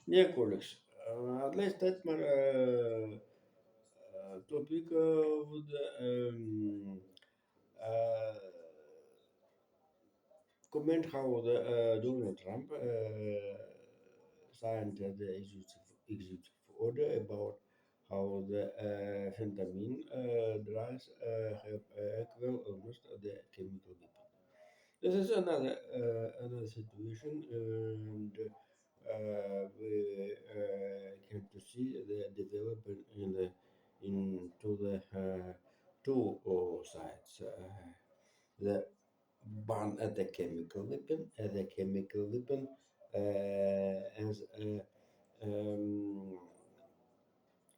Yeah, colleagues. Let's start my topic with uh, comment how the Donald Trump signed the executive order about how the fentanyl drugs have equal almost the chemical weapon. This is another situation, and we can to see the development into the two sides. The ban at the chemical weapon, as um,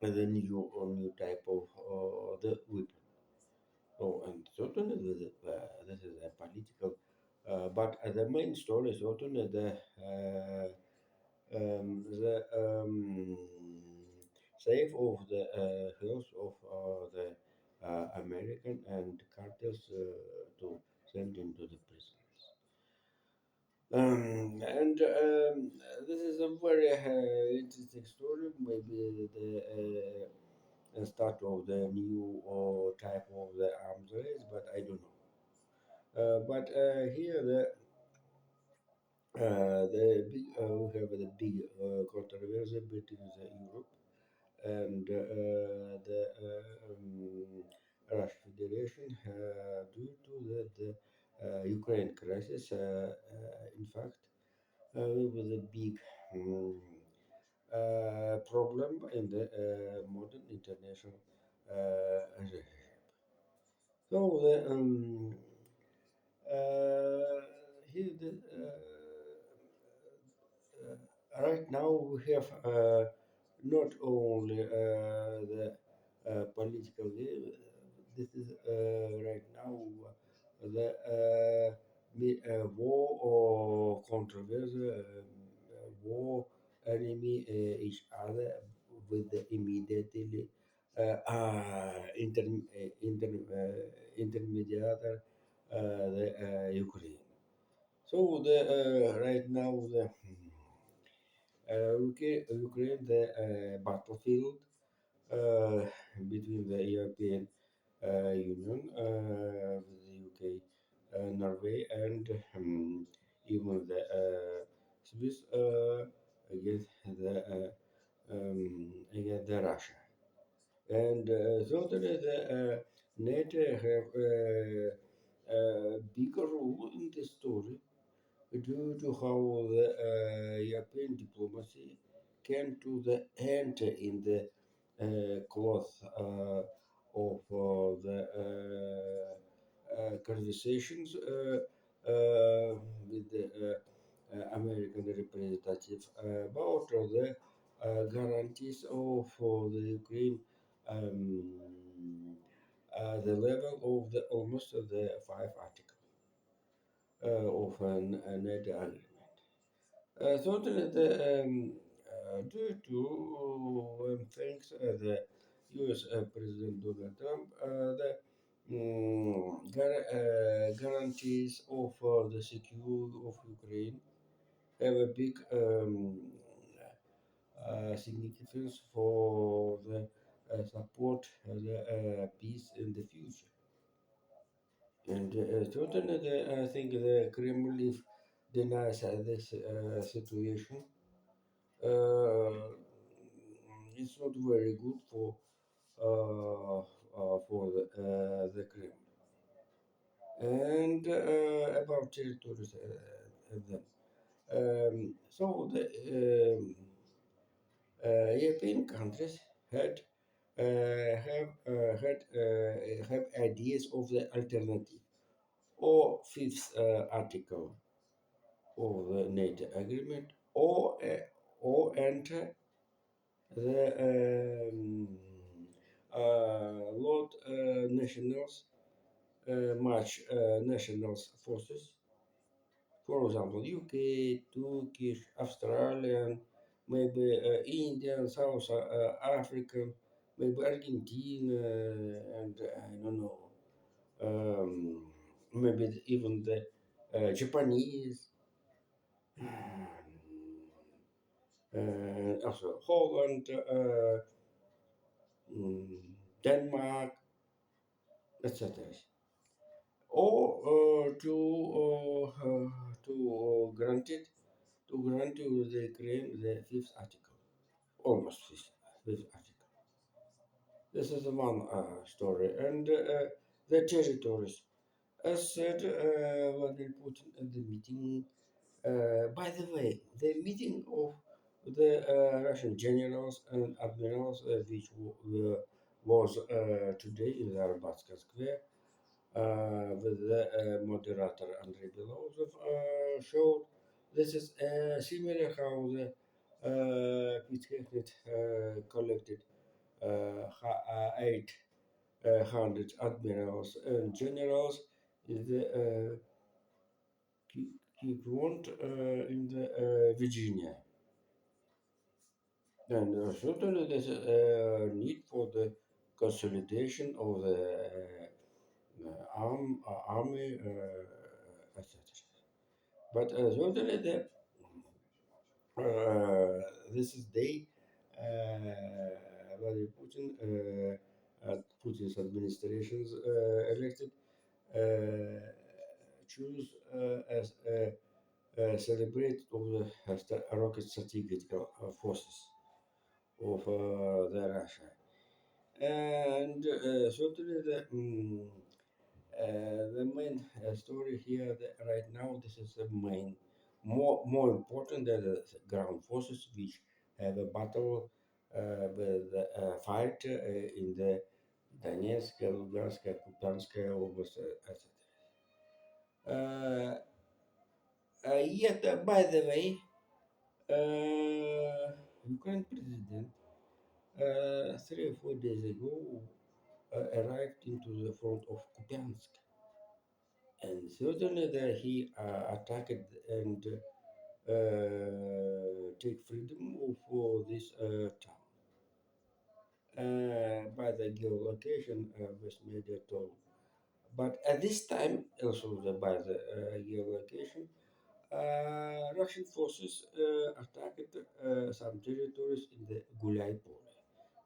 the new type of the weapon. Oh, and certainly this is a political, but the main story is certainly the save of the health of the American and cartels to send into the prisons. And this is a very interesting story. Maybe the start of the new type of the arms race, but I don't know. But here we have the big controversy between the Europe and the Russian Federation due to the Ukraine crisis. In fact, with a big problem in the modern international relationship. So here right now we have not only the political game, this is right now the war or controversy, war enemy each other with the immediately intermediate the Ukraine. So the right now the Ukraine the battlefield uh, between the European Union, with the UK, Norway, and even the Swiss against the Russia. And certainly the NATO have a bigger role in this story due to how the European diplomacy came to the end in the cloth of the conversations with the American representative about the guarantees of the Ukraine, the level of the almost the five article of a NATO agreement. Certainly, due to thanks the U.S. President Donald Trump, the guarantees of the security of Ukraine have a big significance for the support the peace in the future. And certainly, I think the Kremlin if denies this situation, uh, it's not very good for the Kremlin. And about territories, then. So the European countries have ideas of the alternative or fifth article of the NATO agreement, or enter the Lord nationals, much nationals forces. For example, UK, Turkish, Australian, maybe Indian, South African, maybe Argentina, and I don't know, maybe even the Japanese. also Holland, Denmark, etc. Or to grant it, to grant you the claim the fifth article, almost fifth article. This is the one story, and the territories. As said, Vladimir Putin at the meeting. By the way, the meeting of the Russian generals and admirals, which was today in the Arbatska Square, with the moderator Andrei Belousov, showed this is similar how the Pitkevnet collected 800 admirals and generals in the Kiev in the Virginia. And certainly there's a need for the consolidation of the army, etc. But certainly this is they, Vladimir Putin, Putin's administrations elected, uh, choose as celebrate of the rocket strategic forces of the Russia. And certainly the main story here right now, this is the main, more important than the ground forces, which have a battle with fight in the Donetsk, Lugansk, Kupiansk Oblast, etc. Yet, by the way, Ukraine president 3 or 4 days ago arrived into the front of Kupiansk, and certainly there he attacked and take freedom of this town. By the geolocation, West Media told. But at this time, also by the geolocation, Russian forces attacked some territories in the Gulay Pole.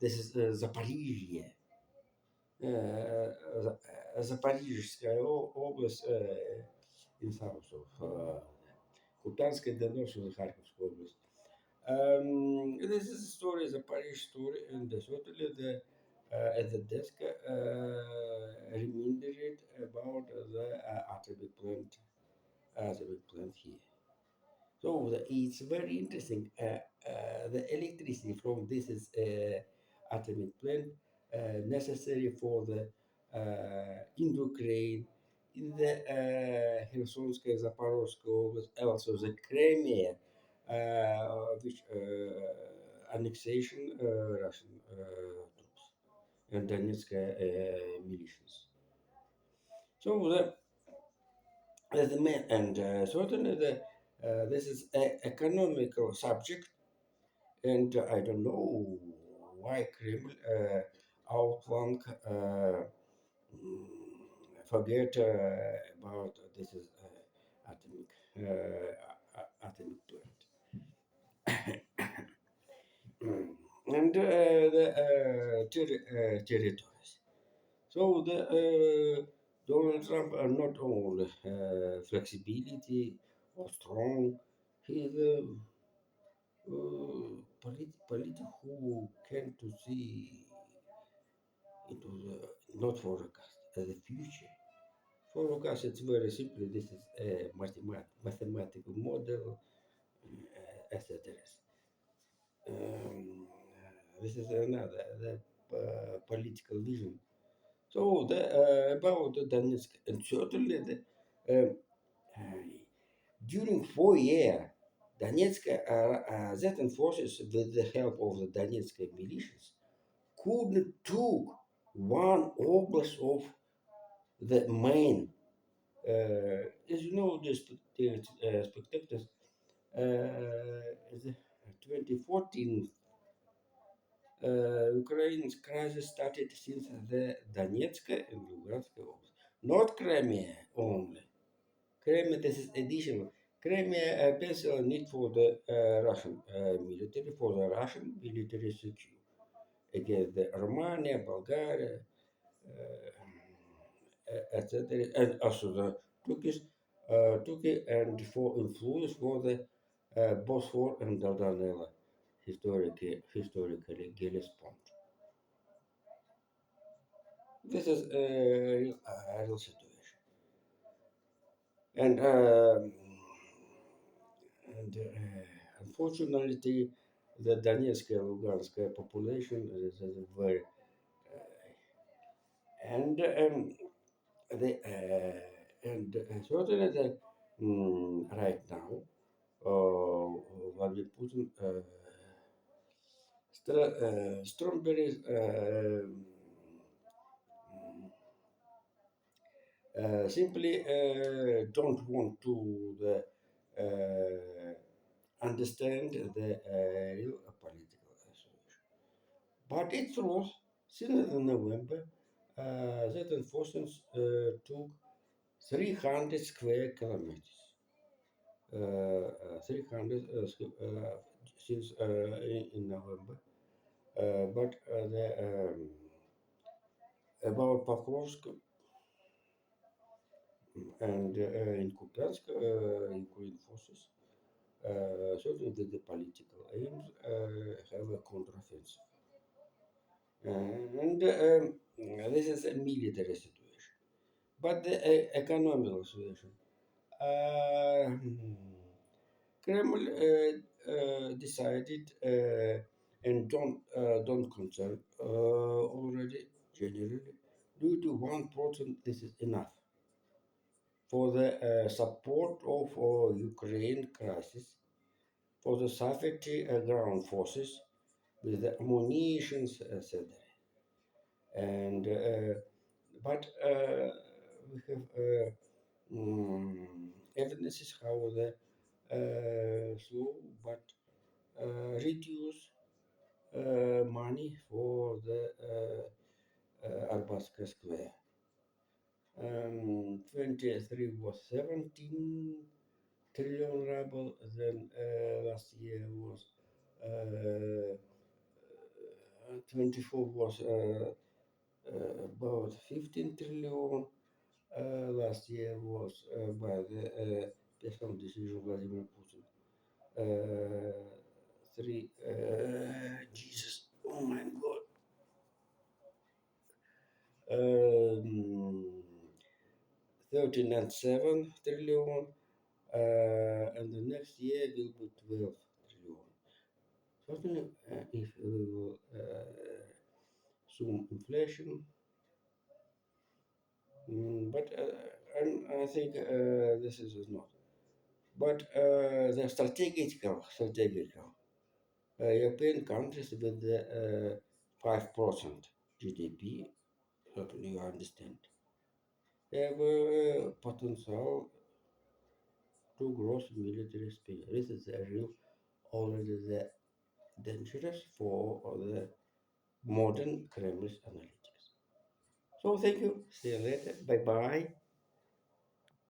This is Zaporizhia, Запорижская область in south of Kupiansk, then also the Kharkov область. This is a story, the Polish story, and certainly at the desk reminded about the atomic plant here. So it's very interesting. The electricity from this is atomic plant necessary for the in Ukraine, in the Khersonskaya, Zaporozhskaya Oblast, also the Crimea, which annexation Russian troops and Donetsk militias. So the main and certainly this is an economical subject, and I don't know why Kreml outflank mm, forget about this is atomic plant. And the territories. So the Donald Trump are not only flexibility or strong, he's a politician who can to see into the not forecast the future. Forecast it's very simple. This is a mathematical model, etc. Um, this is another the political vision. So about the Donetsk, and certainly uh, during 4 years, Donetsk Zetan forces, with the help of the Donetsk militias, couldn't took one oblast of the main. As you know, the spectators, the 2014 Ukraine's crisis started since the Donetsk and Lugansk oblast, not Crimea only. Crimea, this is additional. Crimea pencil need for the Russian military, for the Russian military secure against the Romania, Bulgaria, etc., and also the Turkey, and for influence for the Bosphor and Dardanelles historically Hellespont. This is a real situation, and unfortunately, the Donetsk and Lugansk population is very and the certainly the right now Vladimir Putin strawberries simply don't want to understand the real political solution. But it's true, since November, that enforcement took 300 square kilometers. 300 since in November. But about Pokrovsk and in Kupiansk, Ukraine forces, certainly the political aims have a counteroffensive. And this is a military situation. But the economical situation. Uh, Kreml decided and don't concern already generally due to 1% this is enough for the support of Ukraine crisis for the safety ground forces with the ammunition etc. And but we have evidences how the slow but reduce money for the Arbatska Square. 23 was 17 trillion ruble, then last year was 24 was about 15 trillion. Last year was by the personal decision Vladimir Putin. Three, Jesus, oh my God. 13 and 7 trillion, and the next year will be 12 trillion. Certainly, if we will assume inflation, but I think this is not. But the strategical European countries with the 5% GDP, certainly you understand, have potential to gross military spending. This is a real already the dangerous for the modern Kremlin analytics. So thank you. See you later. Bye bye.